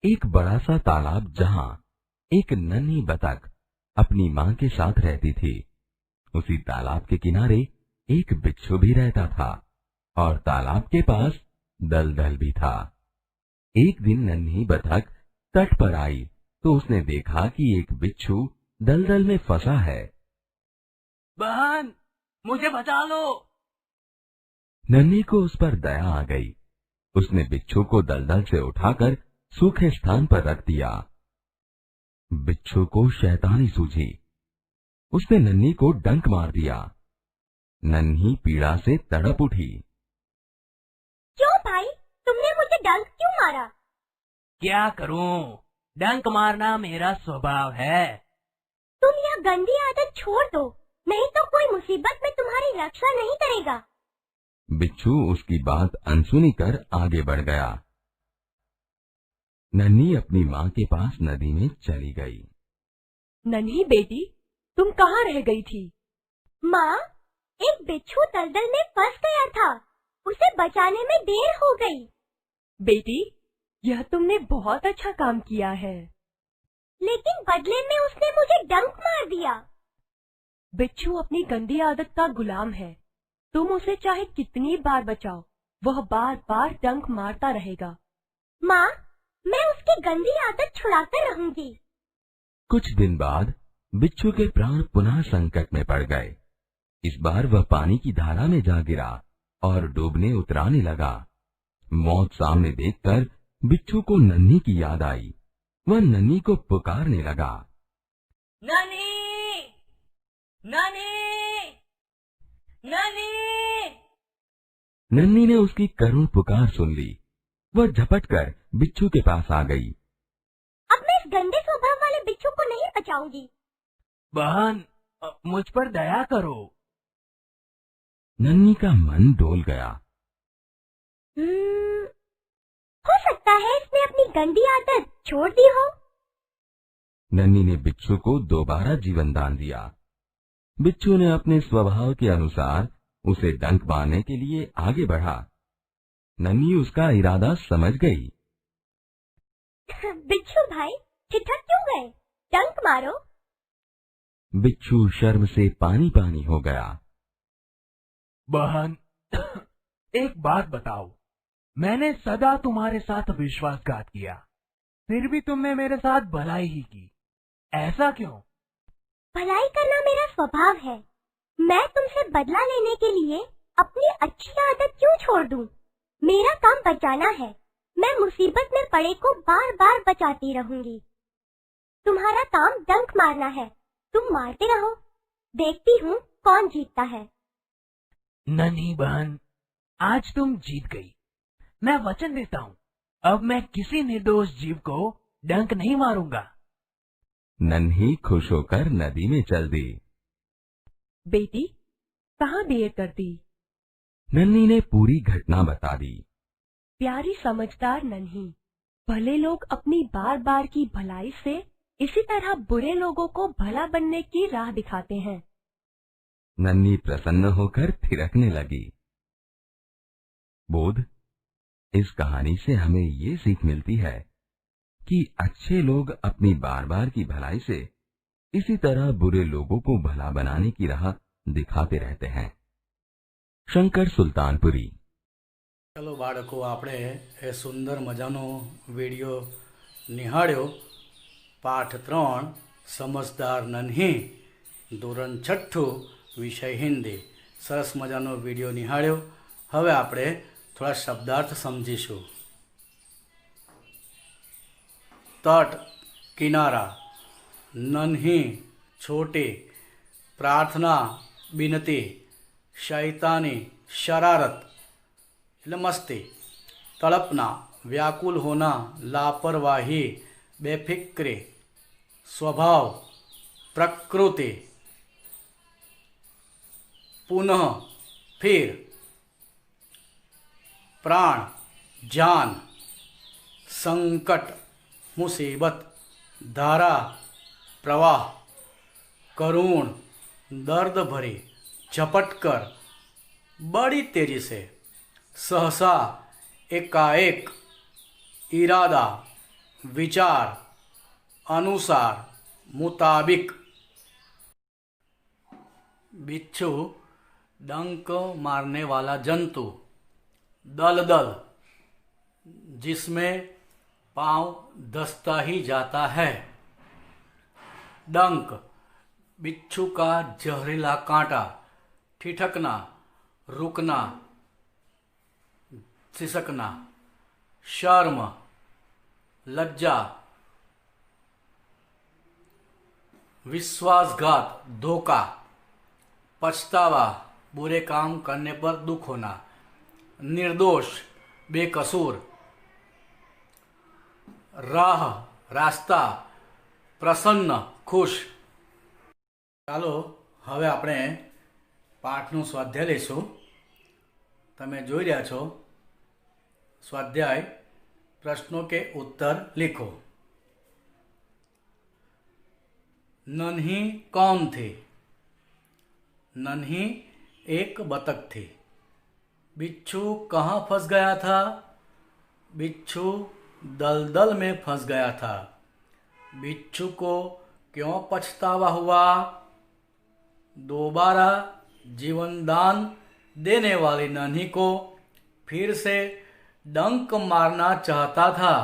एक बड़ा सा तालाब जहाँ एक नन्ही बतख अपनी माँ के साथ रहती थी, उसी तालाब के किनारे एक बिच्छू भी रहता था और तालाब के पास दलदल भी था। एक दिन नन्ही बतख तट पर आई तो उसने देखा कि एक बिच्छू दलदल में फंसा है। बहन, मुझे बचा लो। नन्ही को उस पर दया आ गई। उसने बिच्छू को दलदल से उठाकर सूखे स्थान पर रख दिया। बिच्छू को शैतानी सूझी। उसने नन्ही को डंक मार दिया। नन्ही पीड़ा से तड़प उठी। क्यों भाई, तुमने मुझे डंक क्यों मारा? क्या करूं, डंक मारना मेरा स्वभाव है। तुम यह गंदी आदत छोड़ दो, नहीं तो कोई मुसीबत में तुम्हारी रक्षा नहीं करेगा। बिच्छू उसकी बात अनसुनी कर आगे बढ़ गया। नन्ही अपनी माँ के पास नदी में चली गई। नन्ही बेटी, तुम कहाँ रह गई थी? माँ, एक बिच्छू दलदल में फंस गया था, उसे बचाने में देर हो गई। बेटी, यह तुमने बहुत अच्छा काम किया है। लेकिन बदले में उसने मुझे डंक मार दिया। बिच्छू अपनी गंदी आदत का गुलाम है। तुम उसे चाहे कितनी बार बचाओ, वह बार बार डंक मारता रहेगा। माँ, मैं उसकी गंदी आदत छुड़ाकर रहूंगी। कुछ दिन बाद बिच्छू के प्राण पुनः संकट में पड़ गए। इस बार वह पानी की धारा में जा गिरा और डूबने उतराने लगा। मौत सामने देखकर बिच्छू को नन्ही की याद आई। वह नन्ही को पुकारने लगा। नन्ही, नन्ही, नन्ही। नन्ही ने उसकी करुण पुकार सुन ली। वह झपटकर बिच्छू के पास आ गई। अब मैं इस गंदे स्वभाव वाले बिच्छू को नहीं बचाऊंगी। बहन, मुझ पर दया करो। नन्ही का मन डोल गया। हो सकता है इसने अपनी गंदी आदत छोड़ दी हो। नन्ही ने बिच्छू को दोबारा जीवन दान दिया। बिच्छू ने अपने स्वभाव के अनुसार उसे डंक मारने के लिए आगे बढ़ा। नन्ही उसका इरादा समझ गई। बिच्छू भाई, ठिठक क्यों गए? डंक मारो। बिच्छू शर्म से पानी पानी हो गया। बहन, एक बात बताओ, मैंने सदा तुम्हारे साथ विश्वासघात किया, फिर भी तुमने मेरे साथ भलाई ही की। ऐसा क्यों? भलाई करना मेरा स्वभाव है। मैं तुमसे बदला लेने के लिए अपनी अच्छी आदत क्यों छोड़ दूं? मेरा काम बचाना है। मैं मुसीबत में पड़े को बार बार बचाती रहूंगी। तुम्हारा काम डंक मारना है, तुम मारते रहो। देखती हूँ कौन जीतता है। नन्ही बहन, आज तुम जीत गई। मैं वचन देता हूँ, अब मैं किसी निर्दोष जीव को डंक नहीं मारूंगा। नन्ही खुश होकर नदी में चल दी। बेटी, कहाँ देर कर दी? नन्ही ने पूरी घटना बता दी। प्यारी समझदार नन्ही, भले लोग अपनी बार बार की भलाई से इसी तरह बुरे लोगों को भला बनने की राह दिखाते हैं। नन्ही प्रसन्न होकर थिरकने लगी। बोध, इस कहानी से हमें ये सीख मिलती है कि अच्छे लोग अपनी बार बार की भलाई से इसी तरह बुरे लोगों को भला बनाने की राह दिखाते रहते हैं। शंकर सुल्तानपुरी। चलो बाळको, આપણે એ સુંદર મજાનો વિડીયો નિહાળ્યો। પાઠ 3 સમજદાર નન્હી, ધોરણ 6 વિષય હિન્દી। સરસ મજાનો વિડીયો નિહાળ્યો। હવે આપણે થોડા શબ્દાર્થ સમજીશું। તટ, કિનારા, નન્હી, છોટી, પ્રાર્થના, बिनती, शैतानी, शरारत એટલે મસ્તી, તડપના, व्याकुल होना, लापरवाही, बेफिक्री, स्वभाव, प्रकृति, पुनः, फिर, प्राण, जान, संकट, मुसीबत, धारा, प्रवाह, करुण, दर्द भरी, झपटकर, बड़ी तेजी से, सहसा, एकाएक, इरादा, विचार, अनुसार, मुताबिक। बिच्छू डंक मारने वाला जंतु। दलदल, जिसमें पांव दसता ही जाता है। डंक, बिच्छू का जहरीला कांटा। ठिठकना, रुकना, सिसकना। शर्म, लज्जा। विश्वासघात, धोखा। पछतावा, बुरे काम करने पर दुख होना। निर्दोष, बेकसूर। राह, रास्ता। प्रसन्न, खुश। ચાલો હવે આપણે પાઠનું સ્વાધ્યાય લઈશું। તમે જોઈ રહ્યા છો સ્વાધ્યાય પ્રશ્નો કે ઉત્તર लिखो। नन्ही कौन थी? नन्ही एक बतख थी। बिच्छू कहाँ फंस गया था? बिच्छू दलदल में फंस गया था। बिच्छू को क्यों पछतावा हुआ? दोबारा जीवन दान देने वाली नन्ही को फिर से डंक मारना चाहता था।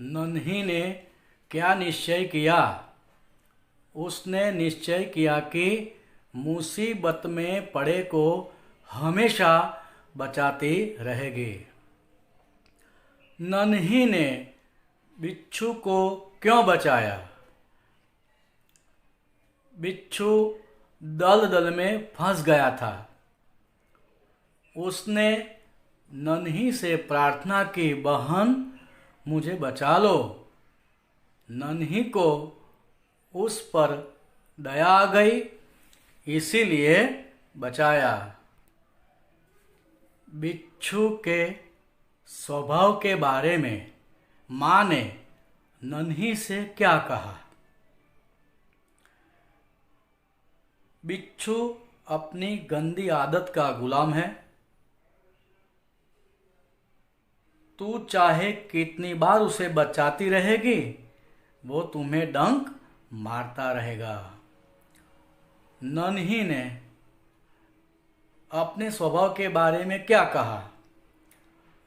नन्ही ने क्या निश्चय किया? उसने निश्चय किया कि मुसीबत में पड़े को हमेशा बचाती रहेगी। नन्ही ने बिच्छू को क्यों बचाया? बिच्छू दलदल में फंस गया था। उसने नन्ही से प्रार्थना की, बहन मुझे बचा लो। नन्ही को उस पर दया आ गई, इसीलिए बचाया। बिच्छू के स्वभाव के बारे में माँ ने नन्ही से क्या कहा? बिच्छू अपनी गंदी आदत का गुलाम है। तू चाहे कितनी बार उसे बचाती रहेगी, वो तुम्हें डंक मारता रहेगा। नन्ही ने अपने स्वभाव के बारे में क्या कहा?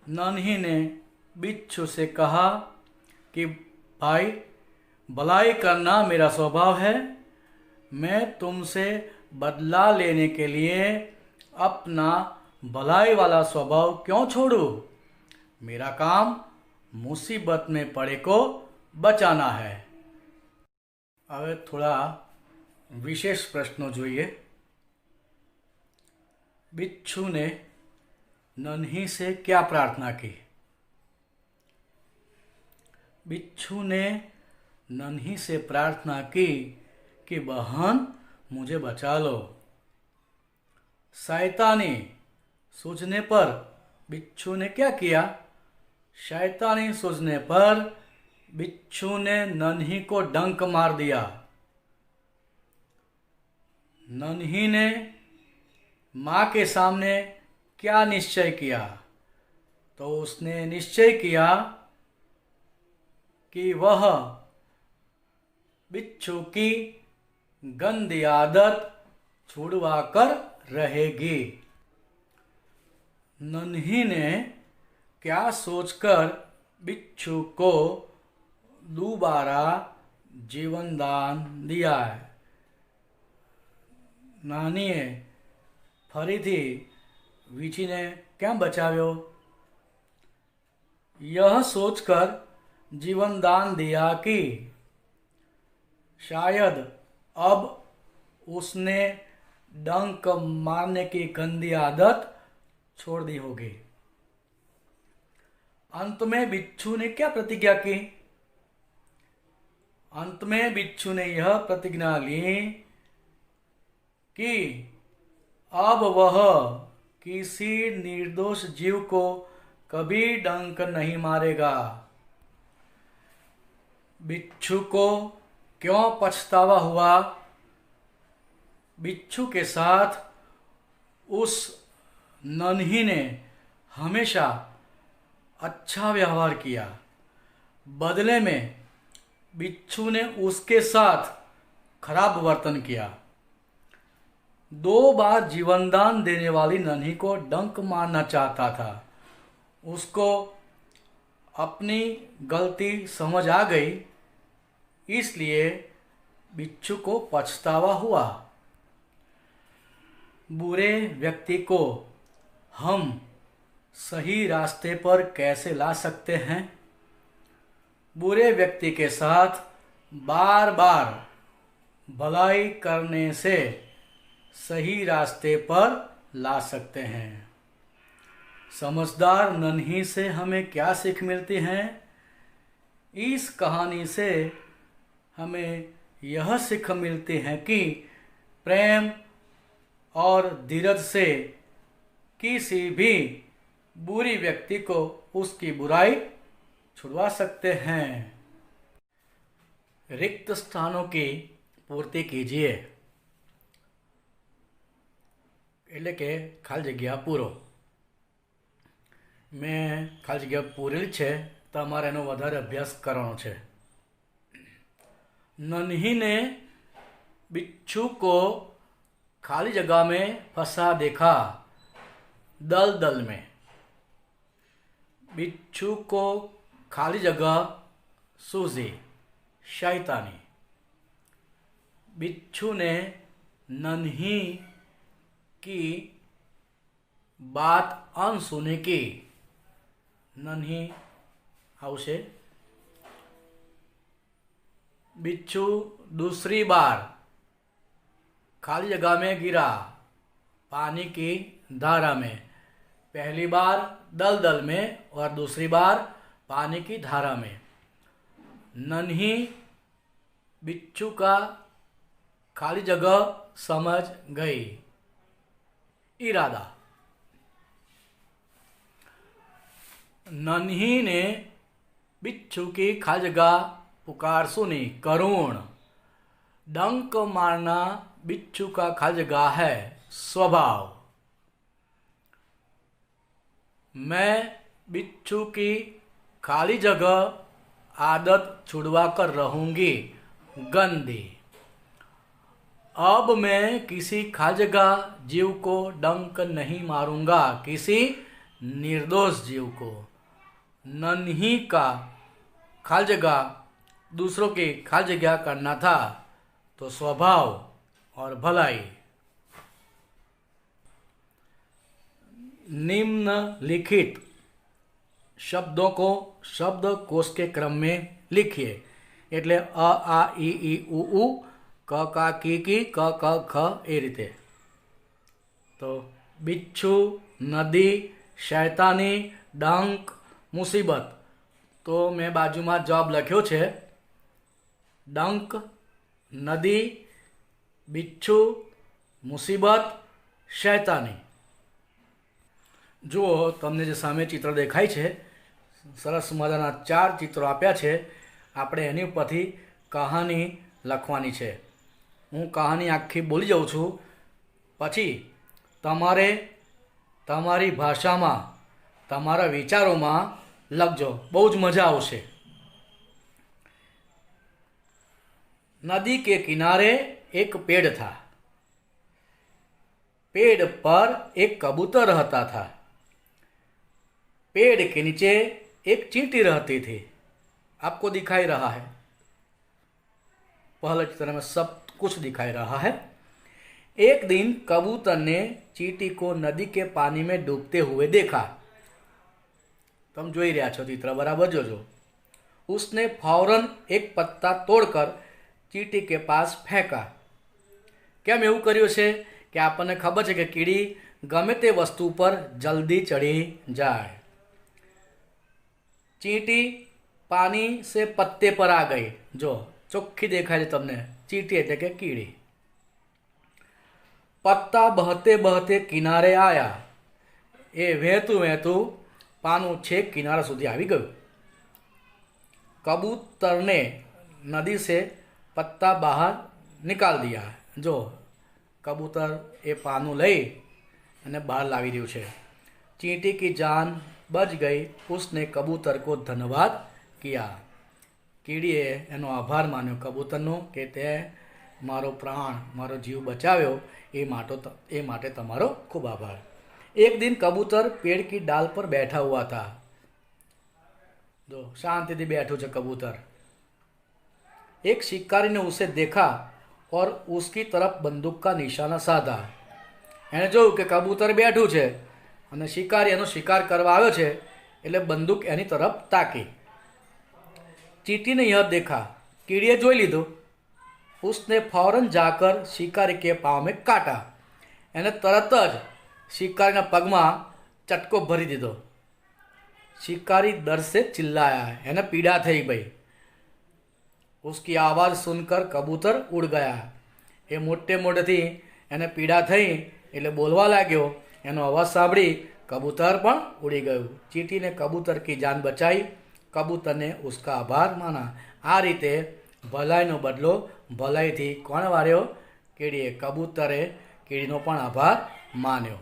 नन्ही ने बिच्छू से कहा कि भाई, भलाई करना मेरा स्वभाव है। मैं तुमसे बदला लेने के लिए अपना भलाई वाला स्वभाव क्यों छोड़ूं? मेरा काम मुसीबत में पड़े को बचाना है। હવે થોડા વિશેષ પ્રશ્નો જોઈએ। बिच्छू ने नन्ही से क्या प्रार्थना की? बिच्छू ने नन्ही से प्रार्थना की कि बहन मुझे बचा लो। शैतानी सूझने पर बिच्छू ने क्या किया? शैतानी सूझने पर बिच्छू ने नन्ही को डंक मार दिया। नन्ही ने माँ के सामने क्या निश्चय किया? तो उसने निश्चय किया कि वह बिच्छू की गंदी आदत छुड़वा कर रहेगी। नन्ही ने क्या सोचकर बिच्छू को दोबारा जीवन दान दिया है? નાનીએ ફરીથી વીંછીને કેમ બચાવ્યો? यह सोचकर जीवन दान दिया कि शायद अब उसने डंक मारने की गंदी आदत छोड़ दी होगी। अंत में बिच्छू ने क्या प्रतिज्ञा की? अंत में बिच्छू ने यह प्रतिज्ञा ली कि अब वह किसी निर्दोष जीव को कभी डंक नहीं मारेगा। बिच्छू को क्यों पछतावा हुआ? बिच्छू के साथ उस नन्ही ने हमेशा अच्छा व्यवहार किया। बदले में बिच्छू ने उसके साथ खराब वर्तन किया। 2 बार जीवनदान देने वाली नन्ही को डंक मारना चाहता था। उसको अपनी गलती समझ आ गई, इसलिए बिच्छू को पछतावा हुआ। बुरे व्यक्ति को हम सही रास्ते पर कैसे ला सकते हैं? बुरे व्यक्ति के साथ बार बार भलाई करने से सही रास्ते पर ला सकते हैं। समझदार नन्ही से हमें क्या सीख मिलती है? इस कहानी से हमें यह सीख मिलती है कि प्रेम और धीरज से किसी भी बुरी व्यक्ति को उसकी बुराई छुड़वा सकते हैं। रिक्त स्थानों की पूर्ति कीजिए, એટલે કે ખાલી જગ્યા પૂરો। મેં ખાલી જગ્યા પૂરેલી છે, તમારે એનો વધારે અભ્યાસ કરવાનો છે। नन्ही ने बिच्छू को खाली जगह में फंसा देखा, दलदल में। बिच्छू को खाली जगह सूझी, शैतानी। बिच्छू ने नन्ही की बात अनसुनी की। नन्ही आवशे। बिच्छू दूसरी बार खाली जगह में गिरा, पानी की धारा में। पहली बार दलदल में और दूसरी बार पानी की धारा में। नन्ही बिच्छू का खाली जगह समझ गई। इरादा। नन्ही ने बिच्छू की खाली जगह पुकार सुनी, करुण। डंक मारना बिच्छू का खाली जगह है, स्वभाव। मैं बिच्छू की खाली जगह आदत छुड़वा कर रहूंगी, गंदी। अब मैं किसी खाली जगह जीव को डंक नहीं मारूंगा, किसी निर्दोष जीव को। नन्ही का खाली जगह दूसरों की खाली जगह करना था, तो स्वभाव और भलाई। निम्नलिखित शब्दों को शब्दकोश के क्रम में लिखिए। એટલે અ આ ઈ ઈ ઉ ઊ ક કા કી કી ક ક ખ એ રીતે। તો बिच्छू, नदी, शैतानी, डंक, मुसीबत। तो मैं बाजू में जवाब लख्यो छे। डंक, नदी, बिच्छू, मुसीबत, शैतानी। जो तमने जे सामे चित्र देखाय छे, सरस मजाना 4 चित्रों आप्या छे। આપણે એની ઉપરથી કહાની લખવાની છે। હું કહાની આખી બોલી જાઉં છું, પછી તમારે તમારી ભાષામાં તમારા વિચારોમાં લખજો, બહુ જ મજા આવશે। नदी के किनारे एक पेड़ था। पेड़ पर एक कबूतर रहता था। पेड़ के नीचे एक चींटी रहती थी। आपको दिखाई रहा है, पहले चित्र में सब कुछ दिखाई रहा है। एक दिन कबूतर ने चींटी को नदी के पानी में डूबते हुए देखा। तुम જોઈ રહ્યા છો चित्र, बराबर જોજો। उसने फौरन एक पत्ता तोड़कर चींटी के पास फेंका। केम એવું કર્યું છે કે આપણને ખબર છે કે કીડી ગમે તે વસ્તુ પર જલ્દી ચડી જાય। चींटी पानी से पत्ते पर आ गई। जो ચોખ્ખી દેખાય છે તમને, चींटी એટલે કે કીડી। पत्ता बहते बहते किनारे आया। ए वહેતું વહેતું પાનું છેક કિનારા સુધી આવી ગયું। कबूतर ने नदी से पत्ता बाहर निकाल दिया। जो कबूतर ए पानु लई अने बहार लावी रह्युं छे। चींटी की जान बच गई। उसने कबूतर को धन्यवाद किया। कीड़ीए एनो आभार मान्यो कबूतरनो के ते मारो प्राण मारो जीव बचाव्यो ए माटे तमारो खूब आभार। एक दिन कबूतर पेड़ की डाल पर बैठा हुआ था। जो शांति थी बैठो छे कबूतर। एक शिकारी ने उसे देखा और उसकी तरफ बंदूक का निशाना साधा। एने जोयुं के कबूतर बैठू छे अने शिकारी एनो शिकार करवा आव्यो छे एटले बंदूक एनी तरफ ताकी। चींटी ने यह देखा। कीड़ीए जोई लीधो। उसने फौरन जाकर शिकारी के पाँव में काटा। एने तरत ज शिकारी पग में चटको भरी दीधो। शिकारी डर से चिल्लाया। एने पीड़ा थई गई। उसकी आवाज सुनकर कबूतर उड़ गया। ए मोटे मोटेथी एने पीड़ा थई एटले बोलवा लाग्यो। एनो अवाज सांभळी कबूतर पण उड़ी गयुं। चींटी ने कबूतर की जान बचाई। कबूतर ने उसका आभार माना। आ रीते भलाईनो बदलो भलाईथी कोण वाळ्यो? कीड़ीए। कबूतरे कीड़ीनो पण आभार मान्यो।